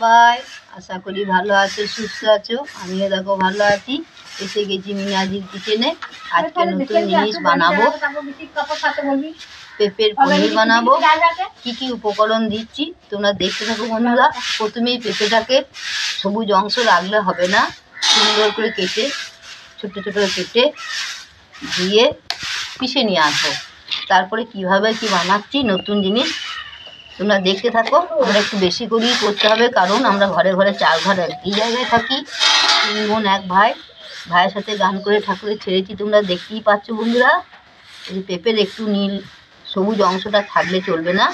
By, আশা করি ভালো আছো, সুস্থ আছো। আমিও দেখো ভালো আছি। এসে গেছি মিনাজির কিচেনে। আজকে নতুন জিনিস বানাবো, পেঁপের পনির বানাবো। কি কি উপকরণ দিচ্ছি তোমরা দেখতে থাকো বন্ধুরা। প্রথমেই পেঁপেটাকে সবুজ অংশ রাখলে হবে না, সুন্দর করে কেটে ছোট ছোট কেটে দিয়ে পিষে নিয়ে আসবো। তারপরে কিভাবে কি বানাচ্ছি নতুন জিনিস তোমরা দেখতে থাকো। আমরা একটু বেশি করেই করতে হবে, কারণ আমরা ঘরে ঘরে 4 ঘর একই জায়গায় থাকি। 3 বোন 1 ভাই। ভাইয়ের সাথে গান করে ঠাকুরের ছেড়েছি, তোমরা দেখতেই পাচ্ছ বন্ধুরা। এই পেঁপের একটু নীল সবুজ অংশটা থাকলে চলবে না,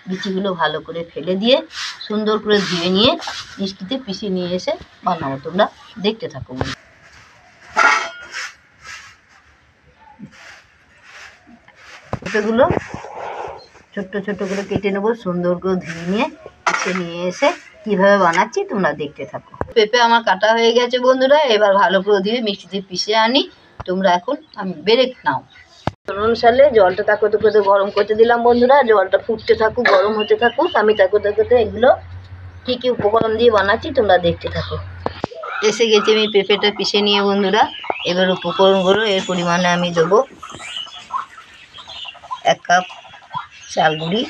বিচিগুলো ভালো করে ফেলে দিয়ে সুন্দর করে ধুয়ে নিয়ে মিষ্টিতে পিষে নিয়ে এসে বানাবো। তোমরা দেখতে থাকো। পেঁপেগুলো ছোট্ট ছোট্ট করে কেটে নেবো, সুন্দর করে ধুয়ে নিয়ে পিষে নিয়ে এসে কীভাবে বানাচ্ছি তোমরা দেখতে থাকো। পেঁপে আমার কাটা হয়ে গেছে বন্ধুরা। এবার ভালো করে ধুয়ে মিষ্টিতে পিষে আনি। তোমরা এখন ব্রেক নাও। অনুসারে জলটা তাকতে তাকতে গরম করতে দিলাম বন্ধুরা। জলটা ফুটতে থাকুক, গরম হতে থাকুক। আমি তাকতে তাকতে এগুলো কী কী উপকরণ দিয়ে বানাচ্ছি তোমরা দেখতে থাকো। এসে গেছি আমি পেঁপেটা পিষে নিয়ে বন্ধুরা। এবার উপকরণগুলো এর পরিমাণে আমি দেবো 1 কাপ চাল গুঁড়ি।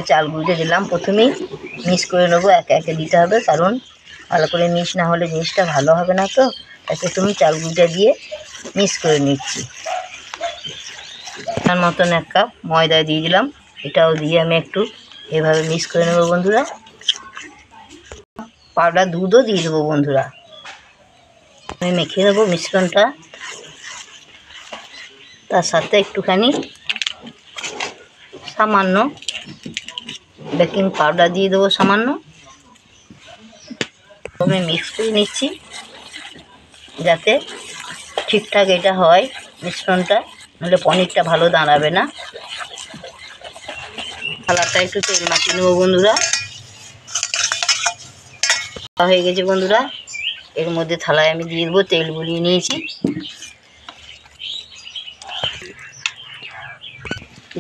চাল গুঁড়িটা দিলাম, প্রথমেই মিক্স করে নেবো। একে একে দিতে হবে, কারণ ভালো করে মিক্স না হলে জিনিসটা ভালো হবে না। তো তাকে তুমি চাল গুঁড়িটা দিয়ে মিক্স করে নিচ্ছি। তার মতন 1 কাপ ময়দা দিয়ে দিলাম। এটাও দিয়ে আমি একটু এভাবে মিক্স করে নেবো বন্ধুরা। পাউডার দুধও দিয়ে দেবো বন্ধুরা। আমি মেখে নেবো মিশ্রণটা। তার সাথে একটুখানি সামান্য বেকিং পাউডার দিয়ে দেবো, সামান্য। আমি মিক্স করে নিচ্ছি যাতে ঠিকঠাক এটা হয় মিশ্রণটা, নাহলে পনিরটা ভালো দাঁড়াবে না। থালাটা একটু তেল মাখিয়ে নেবো বন্ধুরা। হয়ে গেছে বন্ধুরা। এর মধ্যে থালায় আমি দিয়ে দেবো, তেল বুলিয়ে নিয়েছি।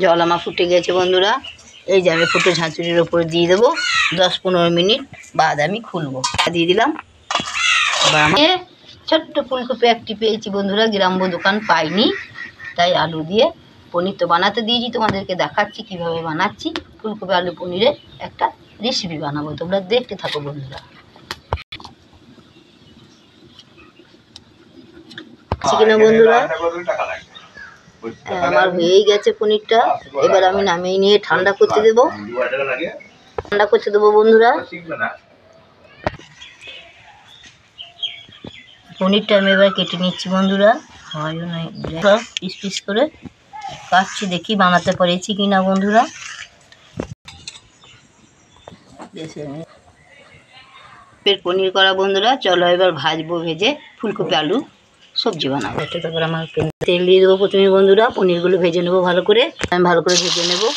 জল আমার ফুটে গেছে বন্ধুরা। এই যে আমি ফুটো ঝাঁচুরির ওপরে দিয়ে দেবো। 10-15 মিনিট বাদ আমি খুলবো। দিয়ে দিলাম। এবার আমি ছোট্ট ফুলকপি একটি পেয়েছি বন্ধুরা, গ্রাম্য দোকান পাইনি, তাই আলু দিয়ে পনির তো বানাতে দিয়েছি। তোমাদেরকে দেখাচ্ছি কিভাবে বানাচ্ছি। ফুলকপি আলু পনিরের একটা রেসিপি বানাবো, তোমরা দেখতে থাকো বন্ধুরা। চিকেন বন্ধুরা আমার হয়েই গেছে পনিরটা। এবার আমি নামিয়ে নিয়ে ঠান্ডা করতে দেবো। ঠান্ডা করতে দেবো বন্ধুরা। পনিরটা আমি এবার কেটে নিচ্ছি বন্ধুরা। পিস পিস করে কাটছি, দেখি বানাতে পেরেছি কিনা বন্ধুরা। পনির করা বন্ধুরা। চলো এবার ভাজবো, ভেজে ফুলকপি আলু সবজি বানাবো। তারপর আমার তেল দিয়ে দেবো প্রথমে বন্ধুরা। পনিরগুলো ভেজে নেবো ভালো করে। আমি ভালো করে ভেজে নেবো।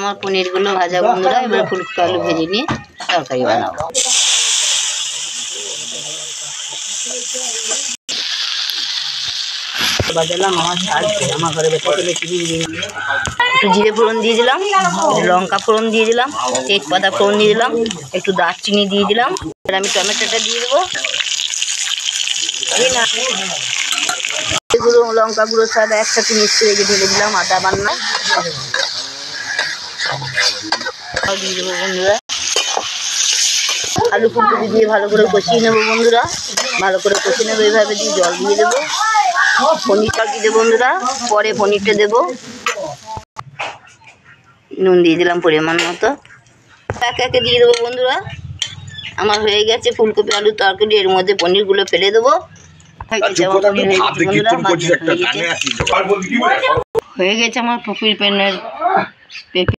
আমার পনিরগুলো ভাজা বন্ধুরা। এবার ফুলকপি আলু ভেজে নিয়ে তরকারি বানাবো। বাজালাম আমার ছাড়ছে, আমার ঘরে একটু জিরে ফোড়ন দিয়ে দিলাম, লঙ্কা ফোড়ন দিয়ে দিলাম, তেজপাতা ফোড়ন দিয়ে দিলাম, একটু দারচিনি দিয়ে দিলাম। এবার আমি টমেটোটা দিয়ে দেবো। গুঁড়ো লঙ্কা গুঁড়ো সব একসাথে মিক্স করে ঢেলে দিলাম। আদা বান্না দিয়ে দেবো বন্ধুরা। আলু ফুলকপি দিয়ে ভালো করে কষিয়ে নেবো বন্ধুরা। ভালো করে কষিয়ে নেবো, এইভাবে দিয়ে জল দিয়ে দেবো। পনিরটা দিয়ে দেবো বন্ধুরা, পরে পনিরটা দেবো। নুন দিয়ে দিলাম পরিমাণ মতো। একে একে দিয়ে দেবো বন্ধুরা। আমার হয়ে গেছে ফুলকপি আলুর তরকারি। এর মধ্যে পনিরগুলো ফেলে দেবো। হয়ে গেছে আমার পুকুর পেনের পেঁপে